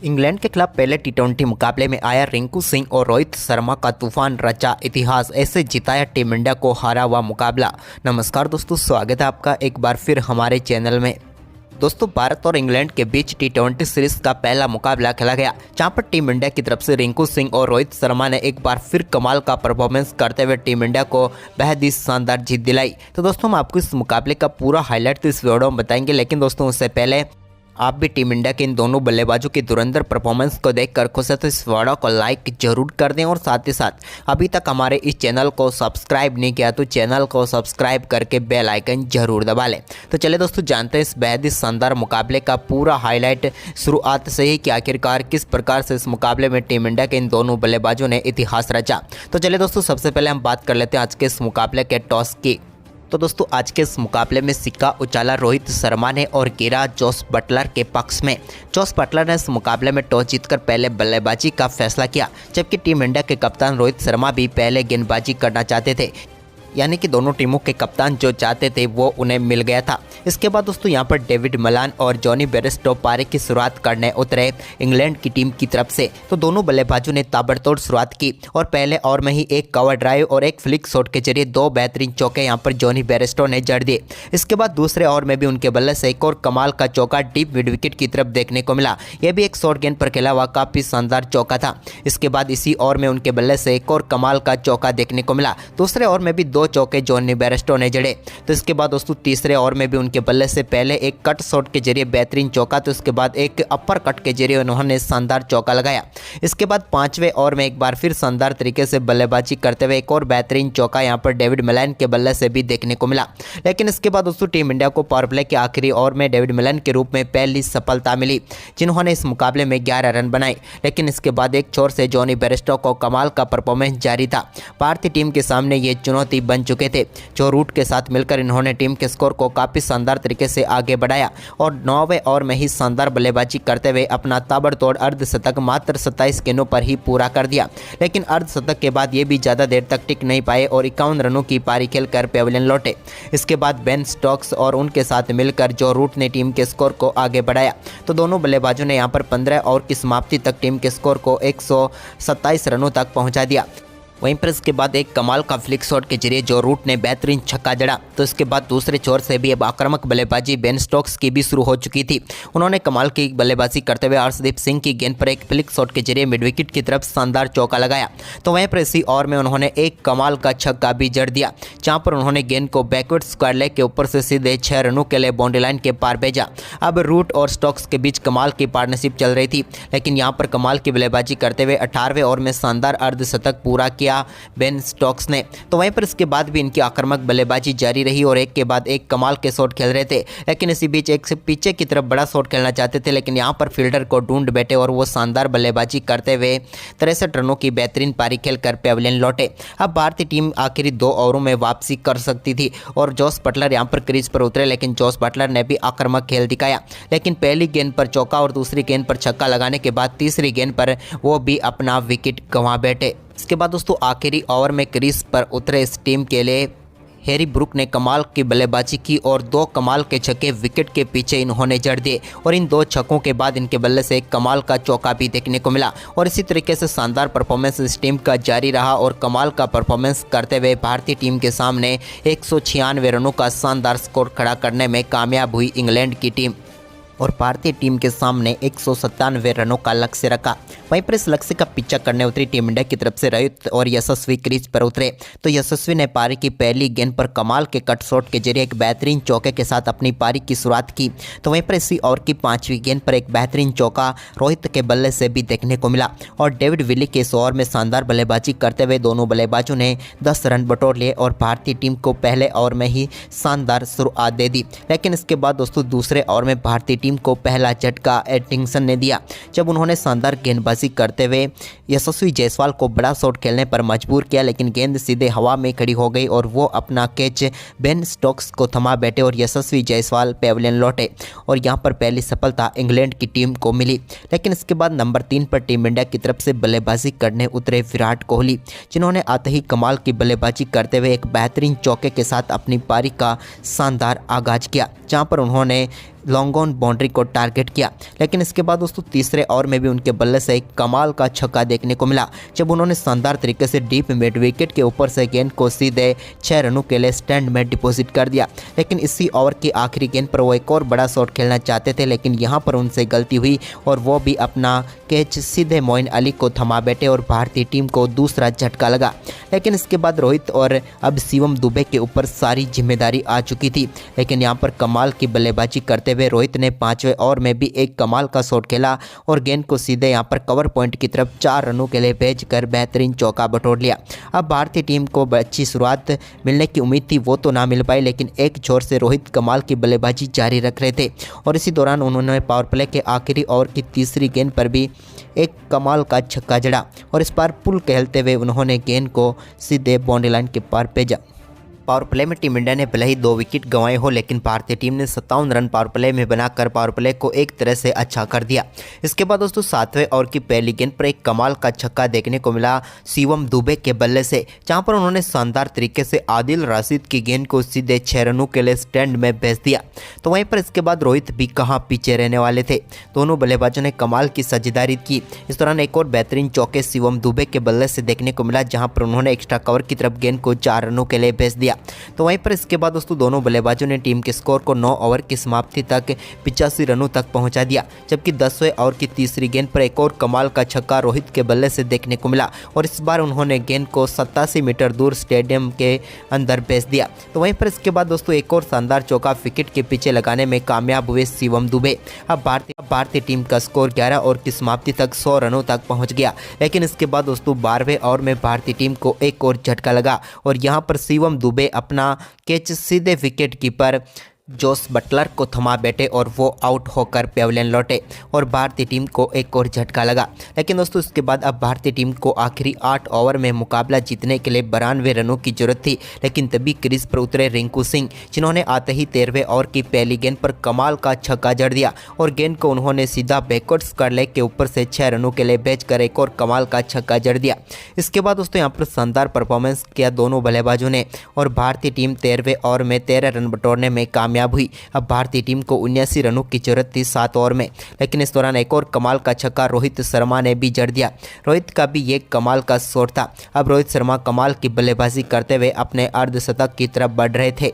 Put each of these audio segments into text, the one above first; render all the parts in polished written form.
England के खिलाफ पहले टी20 मुकाबले में आया रिंकू सिंह और रोहित शर्मा का तूफान रचा इतिहास, ऐसे जिताया टीम इंडिया को हारा हुआ मुकाबला। नमस्कार दोस्तों, स्वागत है आपका एक बार फिर हमारे चैनल में। दोस्तों, भारत और इंग्लैंड के बीच टी20 सीरीज का पहला मुकाबला खेला गया, जहां पर टीम इंडिया की तरफ से रिंकू सिंह और रोहित शर्मा ने एक बार फिर कमाल का परफॉर्मेंस करते हुए टीम इंडिया को बेहद ही शानदार जीत दिलाई। तो दोस्तों, हम आपको इस मुकाबले का पूरा हाईलाइट तो इस वीडियो में बताएंगे, लेकिन दोस्तों उससे पहले आप भी टीम इंडिया के इन दोनों बल्लेबाजों की धुरंधर परफॉर्मेंस को देखकर खुश है तो इस वीडियो को लाइक जरूर कर दें और साथ ही साथ अभी तक हमारे इस चैनल को सब्सक्राइब नहीं किया तो चैनल को सब्सक्राइब करके बेल आइकन जरूर दबा लें। तो चलिए दोस्तों, जानते हैं इस बेहद ही शानदार मुकाबले का पूरा हाईलाइट शुरुआत से ही कि आखिरकार किस प्रकार से इस मुकाबले में टीम इंडिया के इन दोनों बल्लेबाजों ने इतिहास रचा। तो चलिए दोस्तों, सबसे पहले हम बात कर लेते हैं आज के इस मुकाबले के टॉस की। तो दोस्तों, आज के इस मुकाबले में सिक्का उछाला रोहित शर्मा ने और गिरा जोस बटलर के पक्ष में। जोस बटलर ने इस मुकाबले में टॉस जीतकर पहले बल्लेबाजी का फैसला किया, जबकि टीम इंडिया के कप्तान रोहित शर्मा भी पहले गेंदबाजी करना चाहते थे, यानी कि दोनों टीमों के कप्तान जो चाहते थे वो उन्हें मिल गया था। इसके बाद दोस्तों यहाँ पर डेविड मलान और जॉनी बेयरस्टो पारी की शुरुआत करने उतरे इंग्लैंड की टीम की तरफ से। तो दोनों बल्लेबाजों ने ताबड़तोड़ शुरुआत की और पहले ओवर में ही एक कवर ड्राइव और एक फ्लिक शॉट के जरिए दो बेहतरीन चौके यहाँ पर जॉनी बेयरस्टो ने जड़ दिए। इसके बाद दूसरे ओवर में भी उनके बल्ले से एक और कमाल का चौका डीप मिड विकेट की तरफ देखने को मिला। यह भी एक शॉर्ट गेंद पर खेला हुआ काफ़ी शानदार चौका था। इसके बाद इसी ओवर में उनके बल्ले से एक और कमाल का चौका देखने को मिला। दूसरे ओवर में भी दो चौके जॉनी बेयरस्टो ने जड़े। तो इसके बाद दोस्तों तीसरे ओवर में भी उनके बल्ले से पहले एक कट शॉट के जरिए बेहतरीन चौका, तो इसके बाद एक अपर कट के जरिए उन्होंने शानदार चौका लगाया। इसके बाद पांचवें ओवर में एक बार फिर शानदार तरीके से बल्लेबाजी करते हुए एक और बेहतरीन चौका यहां पर डेविड मलान के बल्ले से भी देखने को मिला। लेकिन इसके बाद दोस्तों टीम इंडिया को पावर प्ले के आखिरी ओवर में डेविड मलान के रूप में पहली सफलता मिली, जिन्होंने इस मुकाबले में 11 रन बनाए। लेकिन इसके बाद एक छोर से जॉनी बेयरस्टो को कमाल का परफॉर्मेंस जारी था। भारतीय टीम के सामने ये चुनौती बन चुके थे। जो रूट के साथ मिलकर इन्होंने टीम के स्कोर को काफी शानदार तरीके से आगे बढ़ाया और 9वें ओवर में ही शानदार बल्लेबाजी करते हुए अपना ताबड़तोड़ अर्धशतक मात्र 27 गेंदों पर ही पूरा कर दिया। लेकिन अर्धशतक के बाद ये भी ज्यादा देर तक टिक नहीं पाए और 51 रनों की पारी खेलकर पेविलियन लौटे। इसके बाद बेन स्टोक्स और उनके साथ मिलकर जो रूट ने टीम के स्कोर को आगे बढ़ाया। तो दोनों बल्लेबाजों ने यहाँ पर 15 ओवर की समाप्ति तक टीम के स्कोर को 127 रनों तक पहुंचा दिया। वहीं पर इसके बाद एक कमाल का फ्लिक शॉट के जरिए जो रूट ने बेहतरीन छक्का जड़ा। तो इसके बाद दूसरे छोर से भी अब आक्रामक बल्लेबाजी बेन स्टोक्स की भी शुरू हो चुकी थी। उन्होंने कमाल की बल्लेबाजी करते हुए हर्षदीप सिंह की गेंद पर एक फ्लिक शॉट के जरिए मिड विकेट की तरफ शानदार चौका लगाया। तो वहीं पर इसी ओवर में उन्होंने एक कमाल का छक्का भी जड़ दिया, जहां पर उन्होंने गेंद को बैकवर्ड स्क्वायर लेग के ऊपर से सीधे 6 रनों के लिए बाउंड्री लाइन के पार भेजा। अब रूट और स्टोक्स के बीच कमाल की पार्टनरशिप चल रही थी, लेकिन यहाँ पर कमाल की बल्लेबाजी करते हुए 18वें ओवर में शानदार अर्धशतक पूरा किया बेन स्टोक्स ने। तो वहीं पर इसके बाद भी इनकी आक्रामक बल्लेबाजी जारी रही और एक के बाद एक कमाल के शॉट खेल रहे थे। लेकिन इसी बीच एक से पीछे की तरफ बड़ा शॉट खेलना चाहते थे, लेकिन यहां पर फील्डर को ढूंढ बैठे और वो शानदार बल्लेबाजी करते हुए 63 रनों की बेहतरीन पारी खेलकर पेविलियन लौटे। अब भारतीय टीम आखिरी 2 ओवरों में वापसी कर सकती थी और जोस बटलर यहां पर क्रीज पर उतरे, लेकिन जोस बटलर ने भी आक्रामक खेल दिखाया। लेकिन पहली गेंद पर चौका और दूसरी गेंद पर छक्का लगाने के बाद तीसरी गेंद पर वो भी अपना विकेट गंवा बैठे। इसके बाद दोस्तों आखिरी ओवर में क्रीज पर उतरे इस टीम के लिए हैरी ब्रूक ने कमाल की बल्लेबाजी की और 2 कमाल के छक्के विकेट के पीछे इन्होंने जड़ दिए और इन 2 छक्कों के बाद इनके बल्ले से एक कमाल का चौका भी देखने को मिला। और इसी तरीके से शानदार परफॉर्मेंस इस टीम का जारी रहा और कमाल का परफॉर्मेंस करते हुए भारतीय टीम के सामने 196 रनों का शानदार स्कोर खड़ा करने में कामयाब हुई इंग्लैंड की टीम और भारतीय टीम के सामने 197 रनों का लक्ष्य रखा। वहीं पर इस लक्ष्य का पीछा करने उतरी टीम इंडिया की तरफ से रोहित और यशस्वी क्रीज पर उतरे। तो यशस्वी ने पारी की पहली गेंद पर कमाल के कट शॉट के जरिए एक बेहतरीन चौके के साथ अपनी पारी की शुरुआत की। तो वहीं पर इसी ओवर की 5वीं गेंद पर एक बेहतरीन चौका रोहित के बल्ले से भी देखने को मिला और डेविड विली के इस ओवर में शानदार बल्लेबाजी करते हुए दोनों बल्लेबाजों ने 10 रन बटोर लिए और भारतीय टीम को पहले ओवर में ही शानदार शुरुआत दे दी। लेकिन इसके बाद दोस्तों दूसरे ओवर में भारतीय टीम को पहला झटका एडिंगटन ने दिया, जब उन्होंने शानदार गेंदबाजी करते हुए यशस्वी जायसवाल को बड़ा शॉट खेलने पर मजबूर किया। लेकिन गेंद सीधे हवा में खड़ी हो गई और वो अपना कैच बेन स्टोक्स को थमा बैठे और यशस्वी जायसवाल पेविलियन लौटे और यहां पर पहली सफलता इंग्लैंड की टीम को मिली। लेकिन इसके बाद नंबर 3 पर टीम इंडिया की तरफ से बल्लेबाजी करने उतरे विराट कोहली, जिन्होंने आते ही कमाल की बल्लेबाजी करते हुए एक बेहतरीन चौके के साथ अपनी पारी का शानदार आगाज किया, जहां पर उन्होंने लॉन्ग ऑन बाउंड्री को टारगेट किया। लेकिन इसके बाद दोस्तों तीसरे ओवर में भी उनके बल्ले से एक कमाल का छक्का देखने को मिला, जब उन्होंने शानदार तरीके से डीप मिड विकेट के ऊपर से गेंद को सीधे 6 रनों के लिए स्टैंड में डिपॉजिट कर दिया। लेकिन इसी ओवर की आखिरी गेंद पर वो एक और बड़ा शॉट खेलना चाहते थे, लेकिन यहाँ पर उनसे गलती हुई और वो भी अपना कैच सीधे मोइन अली को थमा बैठे और भारतीय टीम को दूसरा झटका लगा। लेकिन इसके बाद रोहित और अब शिवम दुबे के ऊपर सारी जिम्मेदारी आ चुकी थी। लेकिन यहाँ पर कमाल की बल्लेबाजी करते हुए रोहित ने 5वें ओवर में भी एक कमाल का शॉट खेला और गेंद को सीधे यहाँ पर कवर पॉइंट की तरफ 4 रनों के लिए भेजकर बेहतरीन चौका बटोर लिया। अब भारतीय टीम को अच्छी शुरुआत मिलने की उम्मीद थी, वो तो ना मिल पाई, लेकिन एक छोर से रोहित कमाल की बल्लेबाजी जारी रख रहे थे और इसी दौरान उन्होंने पावर प्ले के आखिरी ओवर की तीसरी गेंद पर भी एक कमाल का छक्का जड़ा और इस बार पुल कहलते हुए उन्होंने गेंद को सीधे बाउंड्री लाइन के पार भेजा। पावर प्ले में टीम इंडिया ने भले ही 2 विकेट गंवाए हो, लेकिन भारतीय टीम ने 57 रन पावर प्ले में बनाकर पावर प्ले को एक तरह से अच्छा कर दिया। इसके बाद दोस्तों 7वें ओवर की पहली गेंद पर एक कमाल का छक्का देखने को मिला शिवम दुबे के बल्ले से, जहां पर उन्होंने शानदार तरीके से आदिल राशिद की गेंद को सीधे 6 रनों के लिए स्टैंड में भेज दिया। तो वहीं पर इसके बाद रोहित भी कहां पीछे रहने वाले थे, दोनों बल्लेबाजों ने कमाल की साझेदारी की। इस दौरान एक और बेहतरीन चौके शिवम दुबे के बल्ले से देखने को मिला, जहां पर उन्होंने एक्स्ट्रा कवर की तरफ गेंद को 4 रनों के लिए भेज दिया। तो वहीं पर इसके बाद दोस्तों दोनों बल्लेबाजों ने टीम के स्कोर को 9 ओवर की समाप्ति तक 85 रनों तक पहुंचा दिया, जबकि 10वें ओवर की तीसरी गेंद पर एक और कमाल का छक्का रोहित के बल्ले से देखने को मिला और इस बार उन्होंने गेंद को 87 मीटर दूर स्टेडियम के अंदर भेज दिया। तो वहीं पर इसके बाद दोस्तों एक और शानदार चौका विकेट के पीछे लगाने में कामयाब हुए शिवम दुबे। अब भारतीय टीम का स्कोर 11 ओवर की समाप्ति तक 100 रनों तक पहुंच गया। लेकिन इसके बाद दोस्तों 12वें ओवर में भारतीय टीम को एक और झटका लगा और यहां पर शिवम दुबे अपना कैच सीधे विकेट कीपर जोस बटलर को थमा बैठे और वो आउट होकर पेविलियन लौटे और भारतीय टीम को एक और झटका लगा। लेकिन दोस्तों इसके बाद अब भारतीय टीम को आखिरी 8 ओवर में मुकाबला जीतने के लिए 92 रनों की जरूरत थी। लेकिन तभी क्रीज पर उतरे रिंकू सिंह, जिन्होंने आते ही 13वें ओवर की पहली गेंद पर कमाल का छक्का जड़ दिया और गेंद को उन्होंने सीधा बैकवर्ड स्क्वायर लेग के ऊपर से 6 रनों के लिए भेजकर एक और कमाल का छक्का जड़ दिया। इसके बाद दोस्तों यहाँ पर शानदार परफॉर्मेंस किया दोनों बल्लेबाजों ने और भारतीय टीम 13वें ओवर में 13 रन बटोरने में कामयाब हुई। अब भारतीय टीम को 79 रनों की जरूरत थी 7 ओवर में। लेकिन इस दौरान एक और कमाल का छक्का रोहित शर्मा ने भी जड़ दिया। रोहित का भी ये कमाल का शॉट था। अब रोहित शर्मा कमाल की बल्लेबाजी करते हुए अपने अर्धशतक की तरफ बढ़ रहे थे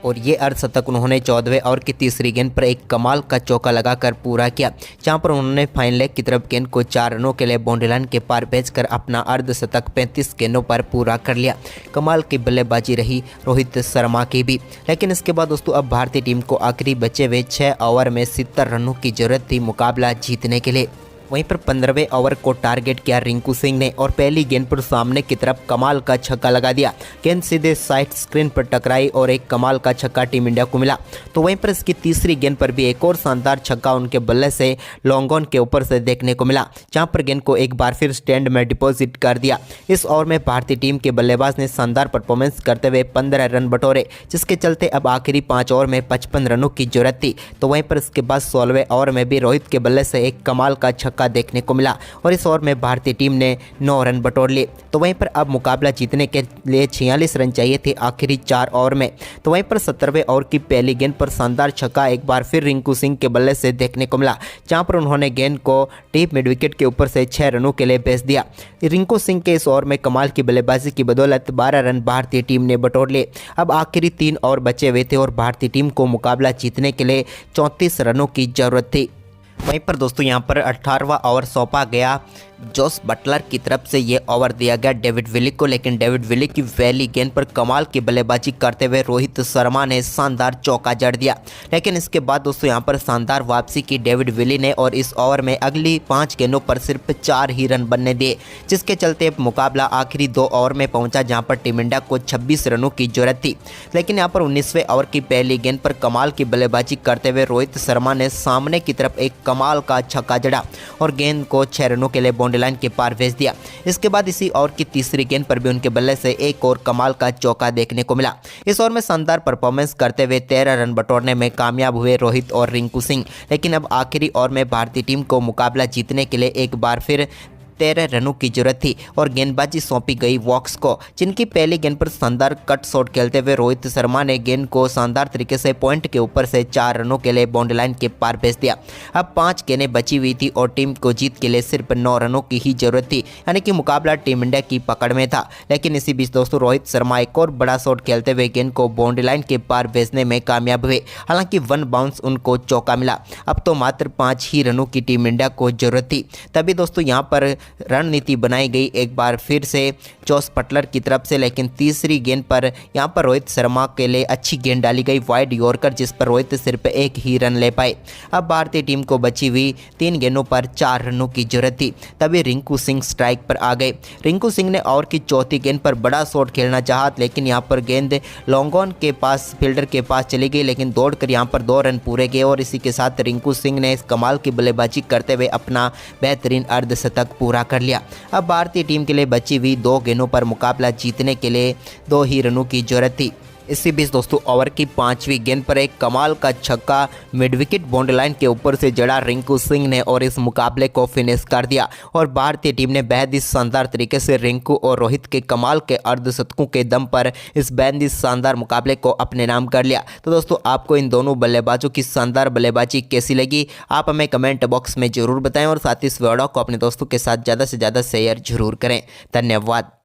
और ये अर्धशतक उन्होंने 14वें ओवर की तीसरी गेंद पर एक कमाल का चौका लगाकर पूरा किया, जहां पर उन्होंने फाइन लेग की तरफ गेंद को 4 रनों के लिए बाउंड्री लाइन के पार भेजकर अपना अर्धशतक 35 गेंदों पर पूरा कर लिया। कमाल की बल्लेबाजी रही रोहित शर्मा की भी। लेकिन इसके बाद दोस्तों अब भारतीय टीम को आखिरी बचे हुए 6 ओवर में 70 रनों की जरूरत थी मुकाबला जीतने के लिए। वहीं पर 15वें ओवर को टारगेट किया रिंकू सिंह ने और पहली गेंद पर सामने की तरफ कमाल का छक्का लगा दिया। गेंद सीधे साइड स्क्रीन पर टकराई और एक कमाल का छक्का टीम इंडिया को मिला। तो वहीं पर इसकी तीसरी गेंद पर भी एक और शानदार छक्का उनके बल्ले से लॉन्ग ऑन के ऊपर से देखने को मिला, जहां पर गेंद को एक बार फिर स्टैंड में डिपॉजिट कर दिया। इस ओवर में भारतीय टीम के बल्लेबाज ने शानदार परफॉर्मेंस करते हुए 15 रन बटोरे, जिसके चलते अब आखिरी 5 ओवर में 55 रनों की जरूरत थी। तो वहीं पर इसके बाद 16वें ओवर में भी रोहित के बल्ले से एक कमाल का छक्का देखने को मिला और इस ओवर में भारतीय टीम ने 9 रन बटोर लिए। तो वहीं पर अब मुकाबला जीतने के लिए 46 रन चाहिए थे आखिरी 4 ओवर में। तो वहीं पर 17वें ओवर की पहली गेंद पर शानदार छक्का एक बार फिर रिंकू सिंह के बल्ले से देखने को मिला, जहां पर उन्होंने गेंद को डीप मिड विकेट के ऊपर से 6 रनों के लिए भेज दिया। रिंकू सिंह के इस ओवर में कमाल की बल्लेबाजी की बदौलत 12 रन भारतीय टीम ने बटोर लिए। अब आखिरी 3 ओवर बचे हुए थे और भारतीय टीम को मुकाबला जीतने के लिए 34 रनों की जरूरत थी। वहीं पर दोस्तों यहाँ पर 18वां ओवर सौंपा गया जोस बटलर की तरफ से ये ओवर दिया गया डेविड विली को। लेकिन डेविड विली की पहली गेंद पर कमाल की बल्लेबाजी करते हुए रोहित शर्मा ने शानदार चौका जड़ दिया। लेकिन इसके बाद दोस्तों यहाँ पर शानदार वापसी की डेविड विली ने और इस ओवर में अगली 5 गेंदों पर सिर्फ 4 ही रन बनने दिए, जिसके चलते मुकाबला आखिरी 2 ओवर में पहुंचा, जहां पर टीम इंडिया को 26 रनों की जरूरत थी। लेकिन यहाँ पर 19वें ओवर की पहली गेंद पर कमाल की बल्लेबाजी करते हुए रोहित शर्मा ने सामने की तरफ एक कमाल का छक्का जड़ा और गेंद को 6 रनों के लिए बाउंड्री लाइन के पार भेज दिया। इसके बाद इसी ओवर की तीसरी गेंद पर भी उनके बल्ले से एक और कमाल का चौका देखने को मिला। इस ओवर में शानदार परफॉर्मेंस करते हुए 13 रन बटोरने में कामयाब हुए रोहित और रिंकू सिंह। लेकिन अब आखिरी ओवर में भारतीय टीम को मुकाबला जीतने के लिए एक बार फिर 13 रनों की जरूरत थी और गेंदबाजी सौंपी गई वॉक्स को, जिनकी पहली गेंद पर शानदार कट शॉट खेलते हुए रोहित शर्मा ने गेंद को शानदार तरीके से पॉइंट के ऊपर से 4 रनों के लिए बाउंड्री लाइन के पार भेज दिया। अब 5 गेंदें बची हुई थी और टीम को जीत के लिए सिर्फ 9 रनों की ही जरूरत थी, यानी कि मुकाबला टीम इंडिया की पकड़ में था। लेकिन इसी बीच दोस्तों रोहित शर्मा एक और बड़ा शॉट खेलते हुए गेंद को बाउंड्री लाइन के पार भेजने में कामयाब हुए। हालांकि 1 बाउंस उनको चौका मिला। अब तो मात्र 5 ही रनों की टीम इंडिया को जरूरत थी। तभी दोस्तों यहां पर रणनीति बनाई गई एक बार फिर से जोस बटलर की तरफ से, लेकिन तीसरी गेंद पर यहां पर रोहित शर्मा के लिए अच्छी गेंद डाली गई वाइड यॉर्कर, जिस पर रोहित सिर्फ 1 ही रन ले पाए। अब भारतीय टीम को बची हुई 3 गेंदों पर 4 रनों की जरूरत थी। तभी रिंकू सिंह स्ट्राइक पर आ गए। रिंकू सिंह ने ओवर की चौथी गेंद पर बड़ा शॉट खेलना चाहा, लेकिन यहां पर गेंद लॉन्ग ऑन के पास फील्डर के पास चली गई, लेकिन दौड़कर यहां पर 2 रन पूरे किए और इसी के साथ रिंकू सिंह ने इस कमाल की बल्लेबाजी करते हुए अपना बेहतरीन अर्धशतक पूरा कर लिया। अब भारतीय टीम के लिए बची हुई 2 गेंदों पर मुकाबला जीतने के लिए 2 ही रनों की जरूरत थी। इसी बीच दोस्तों ओवर की 5वीं गेंद पर एक कमाल का छक्का मिड विकेट बाउंड्री लाइन के ऊपर से जड़ा रिंकू सिंह ने और इस मुकाबले को फिनिश कर दिया। और भारतीय टीम ने बेहद ही शानदार तरीके से रिंकू और रोहित के कमाल के अर्धशतकों के दम पर इस बेहद ही शानदार मुकाबले को अपने नाम कर लिया। तो दोस्तों आपको इन दोनों बल्लेबाजों की शानदार बल्लेबाजी कैसी लगी, आप हमें कमेंट बॉक्स में जरूर बताएं और साथ ही इस वीडियो को अपने दोस्तों के साथ ज़्यादा से ज़्यादा शेयर जरूर करें। धन्यवाद।